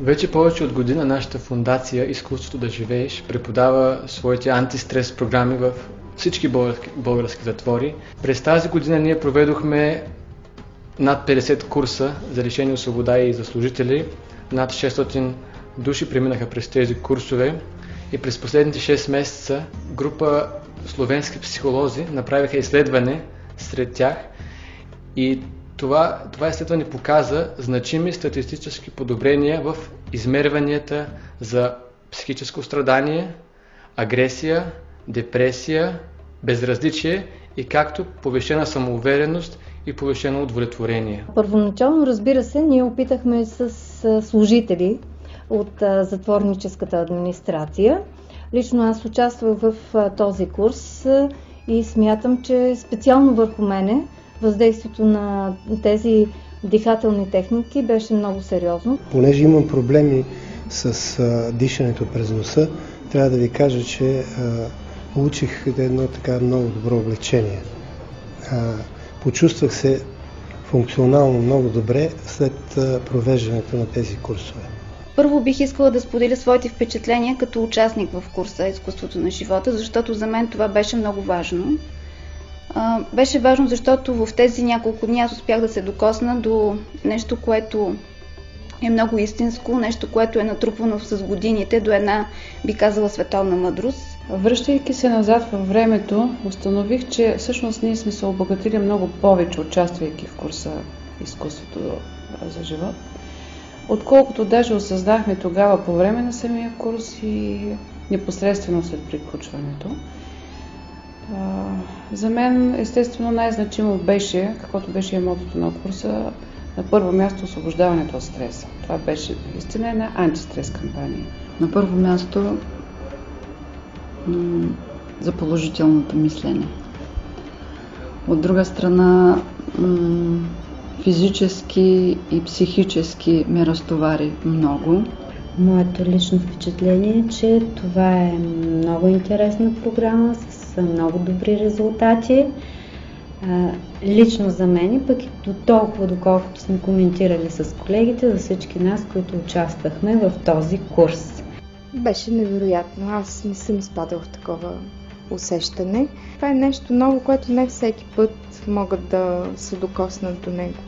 Вече повече от година нашата фондация Изкуството да живееш преподава своите антистрес програми в всички български затвори. През тази година ние проведохме над 50 курса за лишени от свобода и за служители. Над 600 души преминаха през тези курсове и през последните 6 месеца група словенски психолози направиха изследване сред тях и това изследване показа значими статистически подобрения в измерванията за психическо страдание, агресия, депресия, безразличие и както повишена самоувереност и повишено удовлетворение. Първоначално, разбира се, ние опитахме с служители от затворническата администрация. Лично аз участвах в този курс и смятам, че специално върху мене въздействието на тези дихателни техники беше много сериозно. Понеже имам проблеми с дишането през носа, трябва да ви кажа, че получих едно така много добро облегчение. Почувствах се функционално много добре след провеждането на тези курсове. Първо бих искала да споделя своите впечатления като участник в курса Изкуството на живота, защото за мен това беше много важно. Беше важно, защото в тези няколко дни аз успях да се докосна до нещо, което е много истинско, нещо, което е натрупвано с годините до една, би казала, световна мъдрост. Връщайки се назад във времето, установих, че всъщност ние сме се обогатили много повече, участвайки в курса Изкуството за живот, отколкото даже осъзнахме тогава по време на самия курс и непосредствено след приключването. За мен, естествено, най-значимо беше, каквото беше и мотото на курса, на първо място освобождаването от стреса. Това беше истина една антистрес кампания. На първо място за положителното мислене. От друга страна, физически и психически ме разтовари много. Моето лично впечатление е, че това е много интересна програма с много добри резултати. Лично за мен, пък и до толкова, доколкото сме коментирали с колегите, за всички нас, които участвахме в този курс. Беше невероятно. Аз не съм изпадала в такова усещане. Това е нещо ново, което не всеки път могат да се докоснат до него.